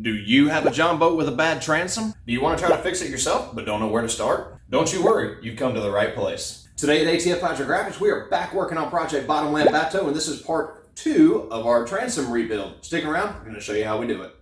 Do you have a Jon Boat with a bad transom? Do you want to try to fix it yourself but don't know where to start? Don't you worry, you've come to the right place. Today at ATF Hydrographics, we are back working on Project Bottomland Bateau, and this is part 2 of our transom rebuild. Stick around, I'm going to show you how we do it.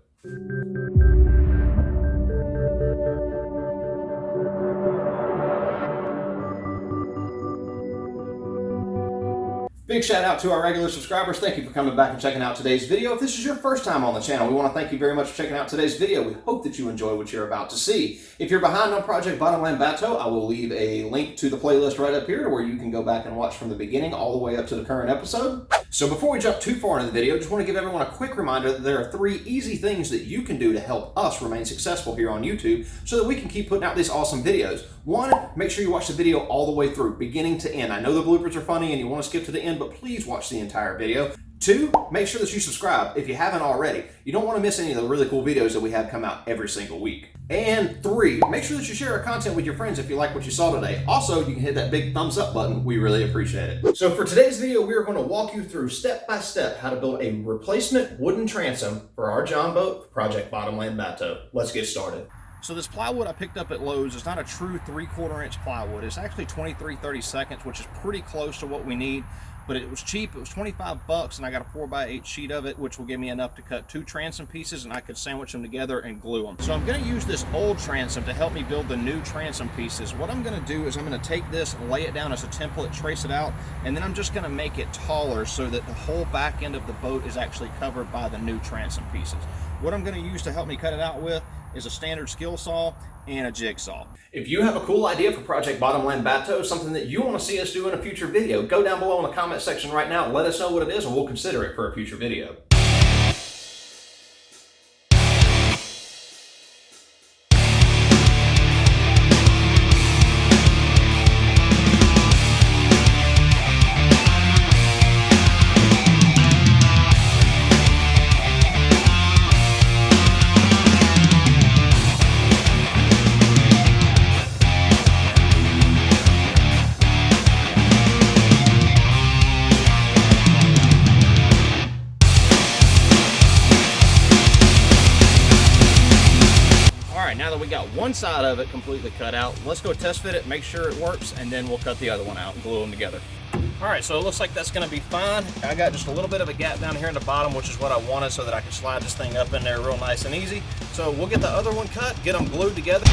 Big shout out to our regular subscribers. Thank you for coming back and checking out today's video. If this is your first time on the channel, we want to thank you very much for checking out today's video. We hope that you enjoy what you're about to see. If you're behind on Project Bottomland Bateau, I will leave a link to the playlist right up here where you can go back and watch from the beginning all the way up to the current episode. So before we jump too far into the video, just want to give everyone a quick reminder that there are 3 easy things that you can do to help us remain successful here on YouTube so that we can keep putting out these awesome videos. 1, make sure you watch the video all the way through, beginning to end. I know the bloopers are funny and you want to skip to the end, but please watch the entire video. 2, make sure that you subscribe if you haven't already. You don't want to miss any of the really cool videos that we have come out every single week. And 3, make sure that you share our content with your friends if you like what you saw today. Also, you can hit that big thumbs up button. We really appreciate it. So for today's video, we are going to walk you through step by step how to build a replacement wooden transom for our Jon Boat for Project Bottomland Bateau. Let's get started. So this plywood I picked up at Lowe's is not a true 3/4 inch plywood. It's actually 23/32, which is pretty close to what we need. But it was cheap. It was 25 bucks, and I got a 4x8 sheet of it, which will give me enough to cut 2 transom pieces, and I could sandwich them together and glue them. So I'm going to use this old transom to help me build the new transom pieces. What I'm going to do is I'm going to take this and lay it down as a template, trace it out, and then I'm just going to make it taller so that the whole back end of the boat is actually covered by the new transom pieces. What I'm going to use to help me cut it out with is a standard skill saw and a jigsaw. If you have a cool idea for Project Bottomland Bateau, something that you want to see us do in a future video, go down below in the comment section right now and let us know what it is and we'll consider it for a future video. Now that we got one side of it completely cut out, let's go test fit it, make sure it works, and then we'll cut the other one out and glue them together. All right, so it looks like that's gonna be fine. I got just a little bit of a gap down here in the bottom, which is what I wanted so that I can slide this thing up in there real nice and easy. So we'll get the other one cut, get them glued together.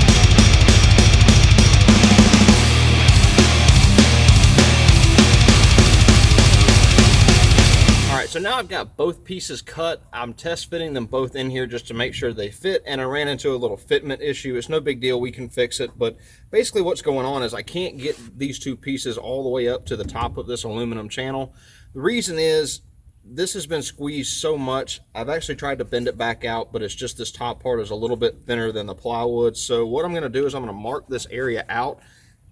Alright, so now I've got both pieces cut. I'm test fitting them both in here just to make sure they fit, and I ran into a little fitment issue. It's no big deal, we can fix it, but basically what's going on is I can't get these 2 pieces all the way up to the top of this aluminum channel. The reason is this has been squeezed so much. I've actually tried to bend it back out, but it's just this top part is a little bit thinner than the plywood. So what I'm going to do is I'm going to mark this area out,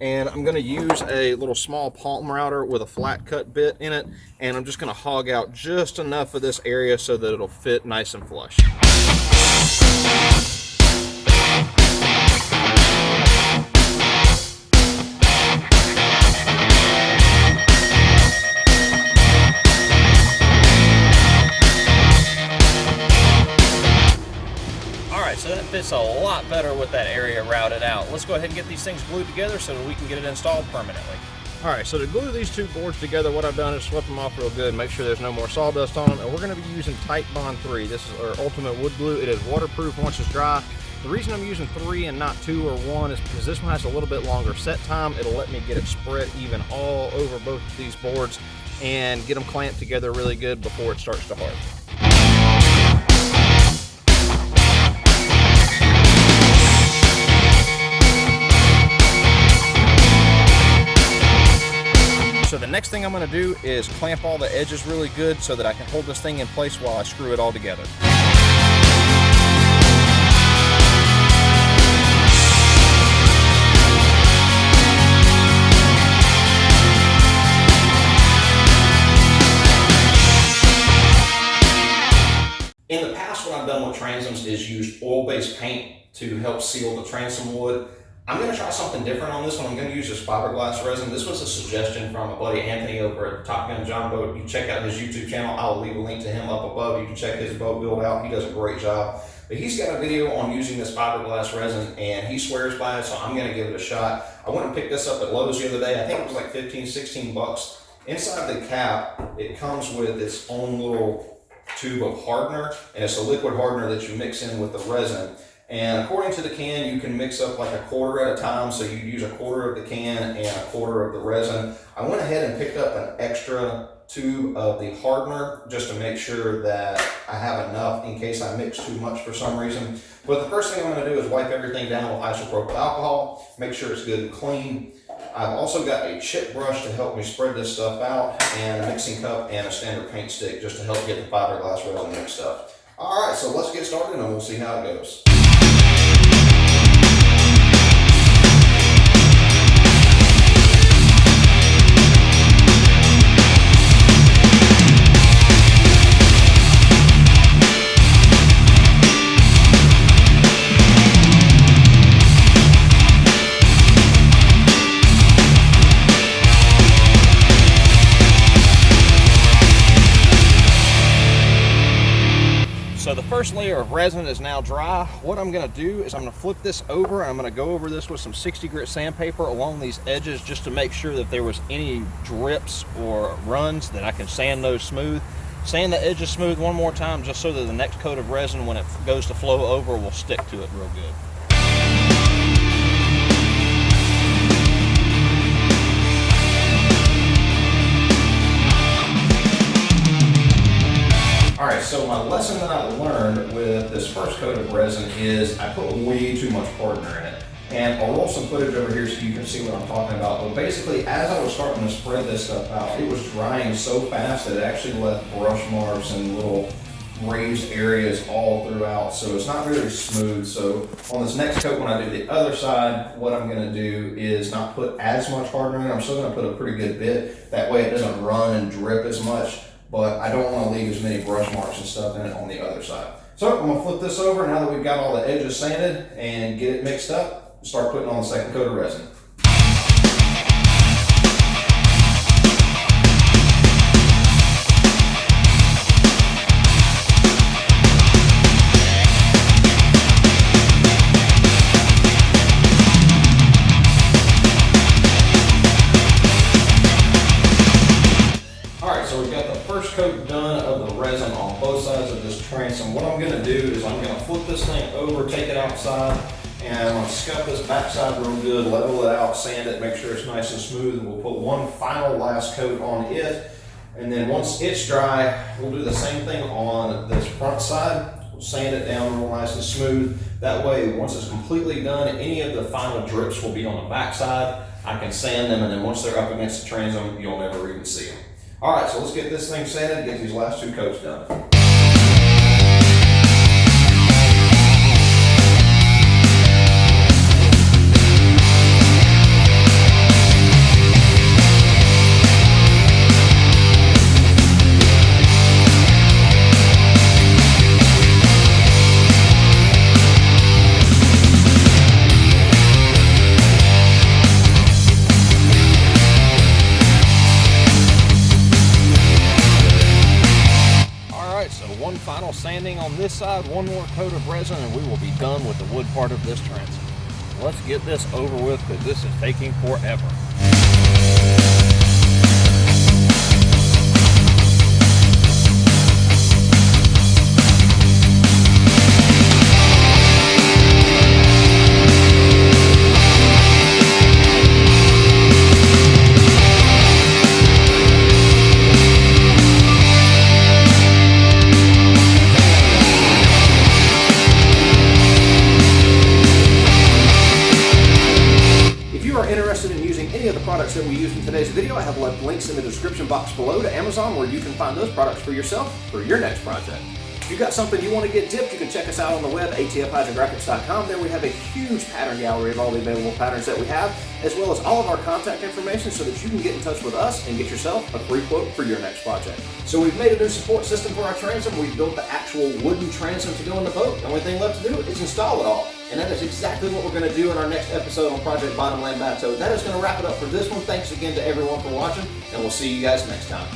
and I'm going to use a little small palm router with a flat cut bit in it, and I'm just going to hog out just enough of this area so that it'll fit nice and flush. So that fits a lot better with that area routed out. Let's go ahead and get these things glued together so that we can get it installed permanently. All right, so to glue these 2 boards together, what I've done is swept them off real good, make sure there's no more sawdust on them, and we're going to be using Titebond 3. This is our ultimate wood glue. It is waterproof once it's dry. The reason I'm using 3 and not 2 or 1 is because this one has a little bit longer set time. It'll let me get it spread even all over both of these boards and get them clamped together really good before it starts to harden. So the next thing I'm going to do is clamp all the edges really good so that I can hold this thing in place while I screw it all together. In the past, what I've done with transoms is used oil-based paint to help seal the transom wood. I'm going to try something different on this one. I'm going to use this fiberglass resin. This was a suggestion from a buddy Anthony over at Top Gun Jon Boat. You check out his YouTube channel. I'll leave a link to him up above. You can check his boat build out. He does a great job. But he's got a video on using this fiberglass resin, and he swears by it, so I'm going to give it a shot. I went and picked this up at Lowe's the other day. I think it was like 15, 16 bucks. Inside the cap, it comes with its own little tube of hardener, and it's a liquid hardener that you mix in with the resin. And according to the can, you can mix up like a quarter at a time, so you use a quarter of the can and a quarter of the resin. I went ahead and picked up an extra tube of the hardener just to make sure that I have enough in case I mix too much for some reason. But the first thing I'm going to do is wipe everything down with isopropyl alcohol, make sure it's good and clean. I've also got a chip brush to help me spread this stuff out, and a mixing cup and a standard paint stick just to help get the fiberglass resin mixed up. All right, so let's get started and we'll see how it goes. So the first layer of resin is now dry. What I'm gonna do is I'm gonna flip this over, and I'm gonna go over this with some 60 grit sandpaper along these edges just to make sure that there was any drips or runs that I can sand those smooth. Sand the edges smooth one more time just so that the next coat of resin, when it goes to flow over, will stick to it real good. Alright, so my lesson that I learned with this first coat of resin is I put way too much hardener in it. And I'll roll some footage over here so you can see what I'm talking about. But basically, as I was starting to spread this stuff out, it was drying so fast that it actually left brush marks and little raised areas all throughout. So it's not really smooth. So on this next coat, when I do the other side, what I'm going to do is not put as much hardener in. I'm still going to put a pretty good bit. That way it doesn't run and drip as much. But I don't want to leave as many brush marks and stuff in it on the other side. So I'm going to flip this over now that we've got all the edges sanded and get it mixed up, start putting on the second coat of resin. Coat done of the resin on both sides of this transom. What I'm going to do is I'm going to flip this thing over, take it outside, and I'm going to scuff this backside real good, level it out, sand it, make sure it's nice and smooth, and we'll put one final last coat on it. And then once it's dry, we'll do the same thing on this front side. We'll sand it down real nice and smooth. That way, once it's completely done, any of the final drips will be on the backside. I can sand them, and then once they're up against the transom, you'll never even see them. All right, so let's get this thing sanded, get these last two coats done. One final sanding on this side, one more coat of resin, and we will be done with the wood part of this transom. Let's get this over with because this is taking forever. That we used in today's video, I have left links in the description box below to Amazon where you can find those products for yourself for your next project. If you've got something you want to get dipped, you can check us out on the web, atfhydrographics.com. There we have a huge pattern gallery of all the available patterns that we have, as well as all of our contact information so that you can get in touch with us and get yourself a free quote for your next project. So we've made a new support system for our transom. We've built the actual wooden transom to go in the boat. The only thing left to do is install it all. And that is exactly what we're going to do in our next episode on Project Bottomland Bateau. That is going to wrap it up for this one. Thanks again to everyone for watching, and we'll see you guys next time.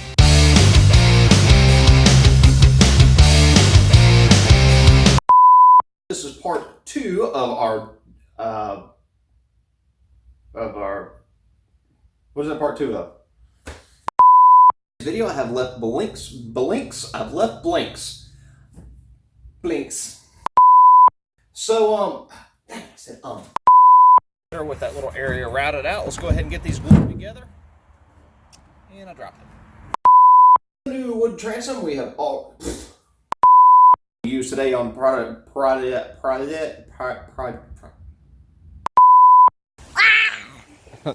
2 of our what is that part 2 of? This video I have left blinks. I've left blinks. So dang, I said with that little area routed out, let's go ahead and get these glued together. And I dropped it. New wood transom we have all used today on project.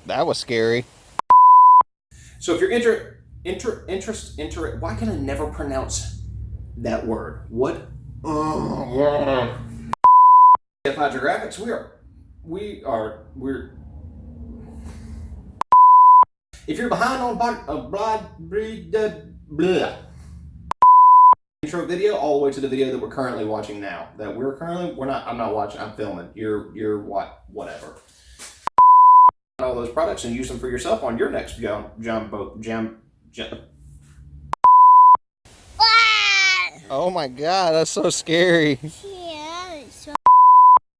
That was scary. So if you're interested, why can I never pronounce that word? What? At Hydrographics, we're. If you're behind on intro video, all the way to the video that we're currently watching now. I'm not watching. I'm filming. You're whatever. All those products and use them for yourself on your next Jon Boat. Oh my God, that's so scary. Yeah, it's so. All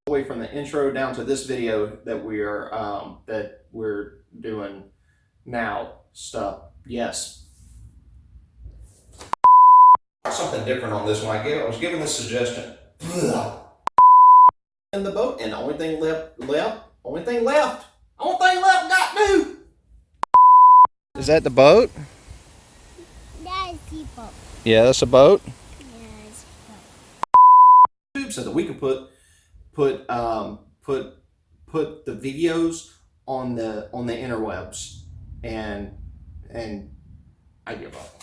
the way from the intro down to this video that we're doing now stuff. Yes. Something different on this one. I was given this suggestion. In the boat, and the only thing left got new. Is that the boat? That is the boat. Yeah, that's a boat. Yeah, it's a boat. So that we could put the videos on the interwebs, and I give up.